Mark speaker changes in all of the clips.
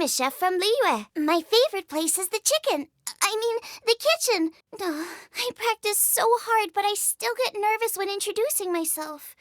Speaker 1: I'm a chef from Liyue. My favorite place is the the kitchen. I practice so hard, but I still get nervous when introducing myself.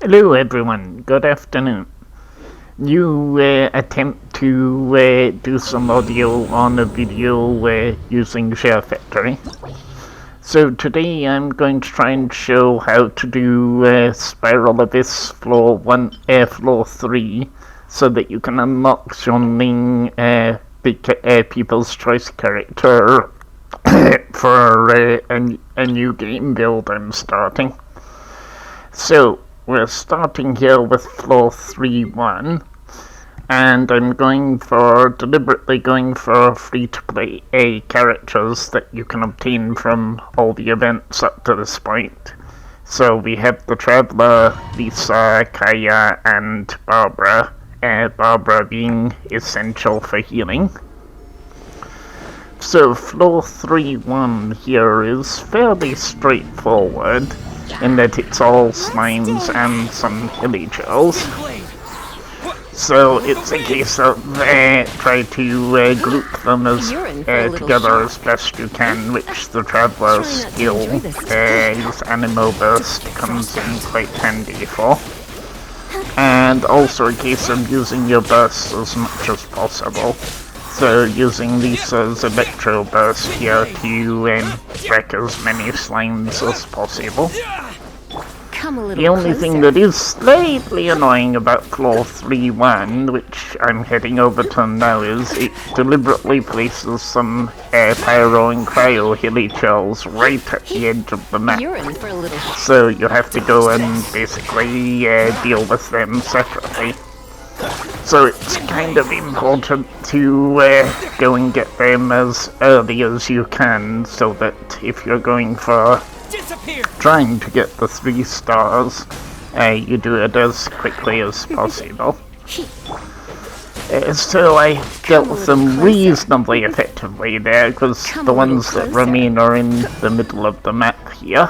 Speaker 2: Hello everyone, good afternoon. You attempt to do some audio on a video using Share Factory. So today I'm going to try and show how to do Spiral Abyss Floor 3 so that you can unlock Xiongling People's Choice character for a new game build I'm starting. So we're starting here with Floor 3-1, and I'm deliberately going for free-to-play characters that you can obtain from all the events up to this point. So we have the Traveler, Lisa, Kaya, and Barbara. Barbara being essential for healing. So Floor 3-1 here is fairly straightforward, in that it's all slimes and some hilly gels. So it's a case of try to group them as together as best you can, which the Traveler's skill, his Animo Burst, comes in quite handy for. And also a case of using your bursts as much as possible. So using Lisa's Electro Burst here to wreck as many slimes as possible. The only thing that is slightly annoying about Floor 3-1, which I'm heading over to now, is it deliberately places some Pyro and Cryo hilly shells right at the edge of the map. So you have to go and basically deal with them separately. So it's kind of important to go and get them as early as you can, so that if you're going for trying to get the 3 stars, you do it as quickly as possible. So I dealt with them reasonably effectively there, because the ones that remain are in the middle of the map here.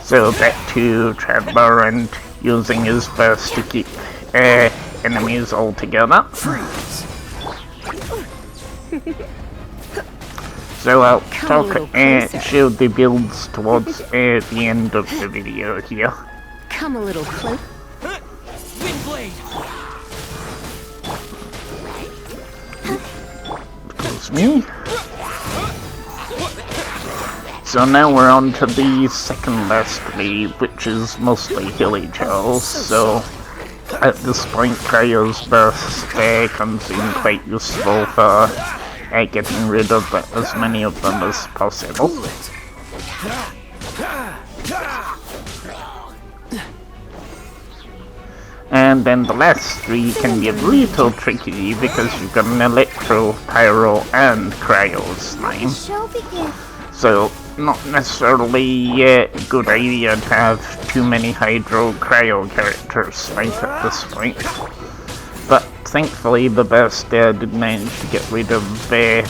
Speaker 2: So back to Traveler and using his burst to keep enemies all together. So I'll show the builds towards the end of the video here.
Speaker 3: Come a little close.
Speaker 2: Excuse me. So now we're on to the second last wave, which is mostly hilly gels. So at this point, Cryo's burst comes in quite useful for getting rid of as many of them as possible. And then the last 3 can be a little tricky because you've got an Electro, Pyro, and Cryo slime. So not necessarily a good idea to have too many Hydro Cryo characters right at this point. But thankfully the burst did manage to get rid of the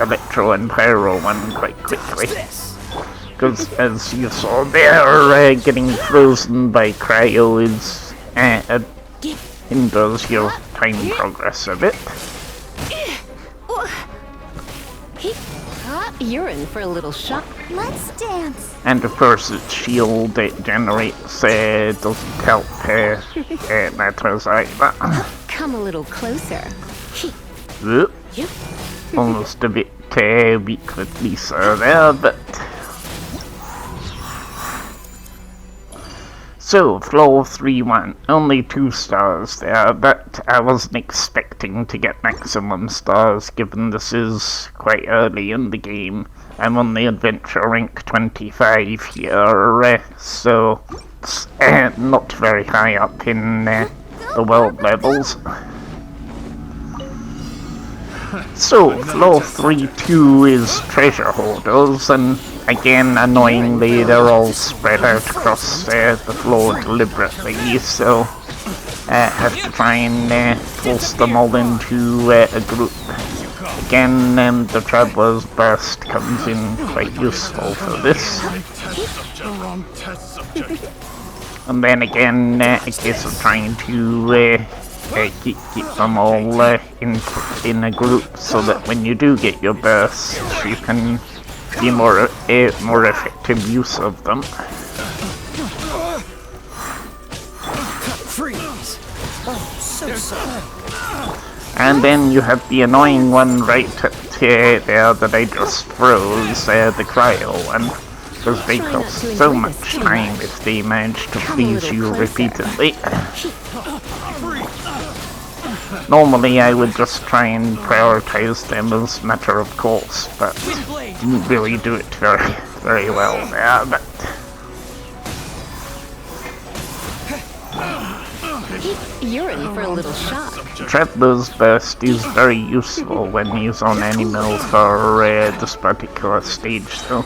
Speaker 2: Electro and Pyro one quite quickly. Because as you saw there, getting frozen by Cryo hinders your time progress a bit.
Speaker 3: You're in for a little shock.
Speaker 1: Let's dance.
Speaker 2: And of course its shield it generates doesn't help matters either.
Speaker 3: Come a little closer.
Speaker 2: Almost a bit weak with Lisa there, but... So, Floor 3-1, only 2 stars there, but I wasn't expecting to get maximum stars given this is quite early in the game. I'm on the adventure rank 25 here, so it's not very high up in the world levels. So, Floor 3-2 is treasure hoarders, and again, annoyingly, they're all spread out across the floor deliberately, so I have to try and force them all into a group. Again, the Traveler's Burst comes in quite useful for this. And then again, a case of trying to keep them all in a group so that when you do get your bursts, you can be more effective use of them.
Speaker 4: Freeze! Oh, so sad.
Speaker 2: And then you have the annoying one right at there that I just froze, the cryo one, because they cost so much time if they manage to freeze you repeatedly. Normally I would just try and prioritize them as a matter of course, but didn't really do it very well there. But
Speaker 3: You're in for a little shock.
Speaker 2: Traveler's Burst is very useful when used on Animal for this particular stage though.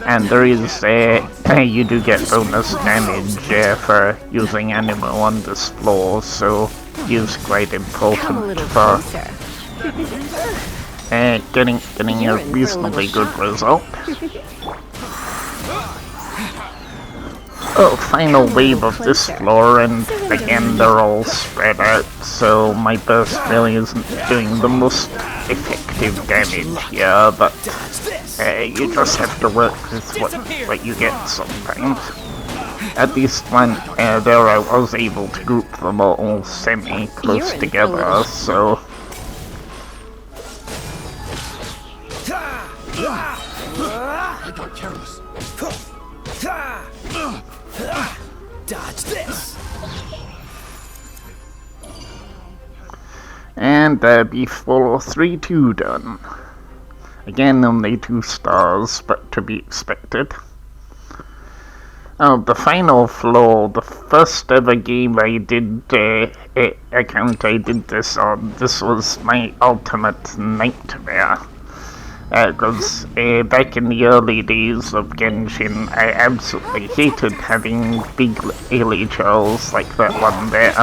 Speaker 2: And there is, you do get bonus damage for using Animal on this floor, so it's quite important for getting a reasonably good result. Oh, final wave of this floor, and again they're all spread out, so my burst really isn't doing the most effective damage here, but you just have to work with what you get sometimes. At least there I was able to group them all semi-close together, so...
Speaker 4: I got careless. Dodge this!
Speaker 2: And before 3-2 done. Again, only 2 stars, but to be expected. Oh, the final floor, the first ever game I did, account I did this on, this was my ultimate nightmare. Because back in the early days of Genshin, I absolutely hated having big AHLs like that one there,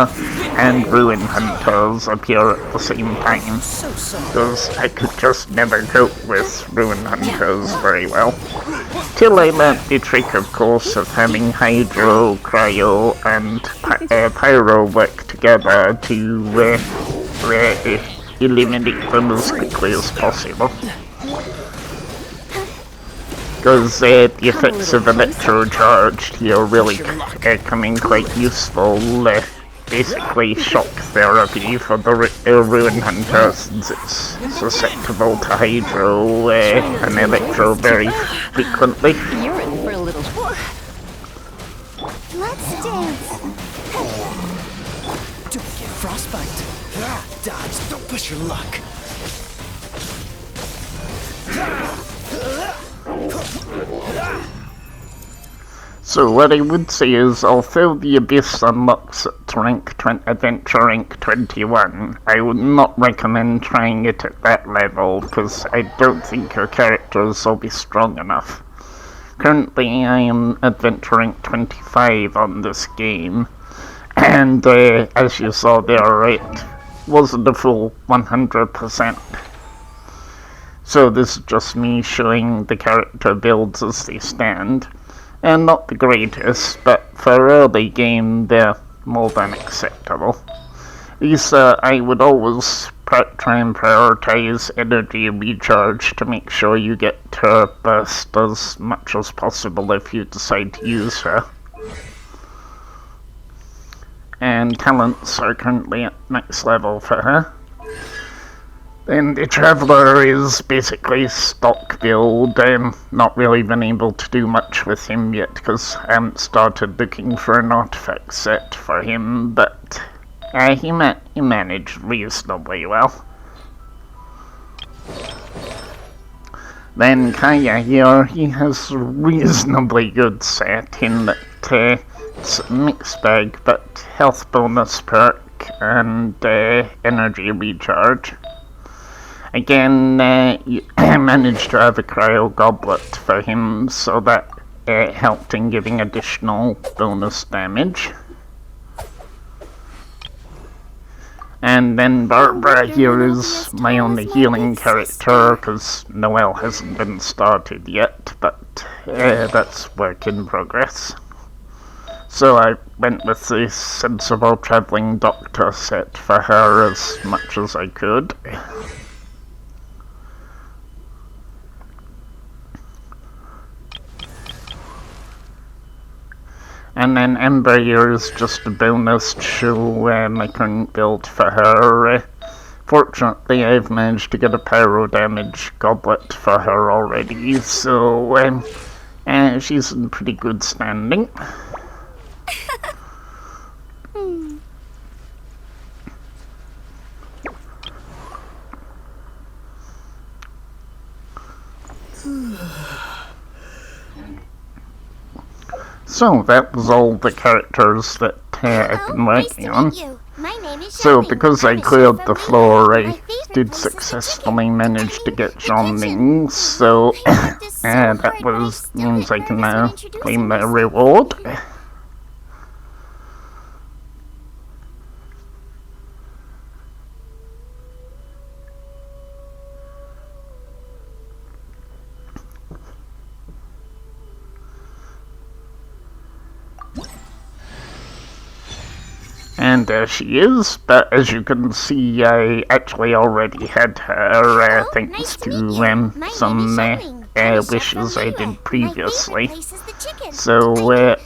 Speaker 2: and Ruin Hunters appear at the same time, because I could just never cope with Ruin Hunters very well. Till I learnt the trick, of course, of having Hydro, Cryo, and Pyro work together to eliminate them as quickly as possible. Because the effects of electrocharge here really coming quite useful. Basically shock therapy for the Ruin Hunter, since it's susceptible to Hydro and Electro very frequently.
Speaker 3: You're in for a little...
Speaker 1: Let's dance.
Speaker 4: Don't get frostbite. Dodge, don't push your luck.
Speaker 2: So what I would say is, although the Abyss unlocks at Adventure rank 21, I would not recommend trying it at that level, because I don't think your characters will be strong enough. Currently I am Adventure rank 25 on this game, and as you saw there, it wasn't a full 100%. So this is just me showing the character builds as they stand. And not the greatest, but for early game they're more than acceptable. These I would always try and prioritize energy recharge to make sure you get her burst as much as possible if you decide to use her. And talents are currently at max level for her. Then the Traveler is basically stock build. I'm not really been able to do much with him yet because I haven't started looking for an artifact set for him, but he managed reasonably well. Then Kaya here, he has a reasonably good set in that it's a mixed bag, but health bonus perk and energy recharge. Again, I managed to have a cryo goblet for him, so that helped in giving additional bonus damage. And then Barbara here is my only healing character, because Noelle hasn't been started yet, but that's work in progress. So I went with the sensible travelling doctor set for her as much as I could. And then Ember here is just a bonus to show my current build for her. Fortunately, I've managed to get a pyro damage goblet for her already, so she's in pretty good standing. So that was all the characters that I've been working on. So because I cleared the floor, I did successfully manage to get Jean-Ning, so that means I can now claim the reward. And there she is, but as you can see, I actually already had her thanks to some wishes I did previously. So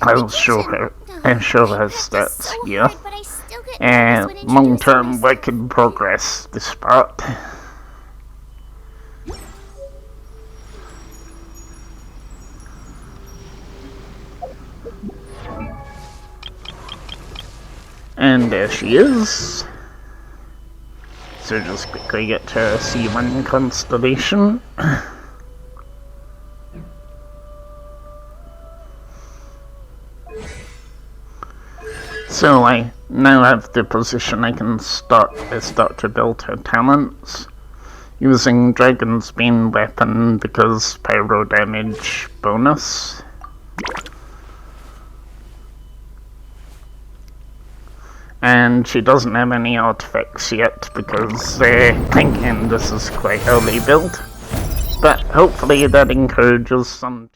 Speaker 2: I'll show her stats here. Long-term work in progress, this part. And there she is. So just quickly get her C1 constellation. So I now have the position I can start to build her talents. Using Dragon's Bane weapon because pyro damage bonus. And she doesn't have any artifacts yet because thinking this is quite early build. But hopefully that encourages some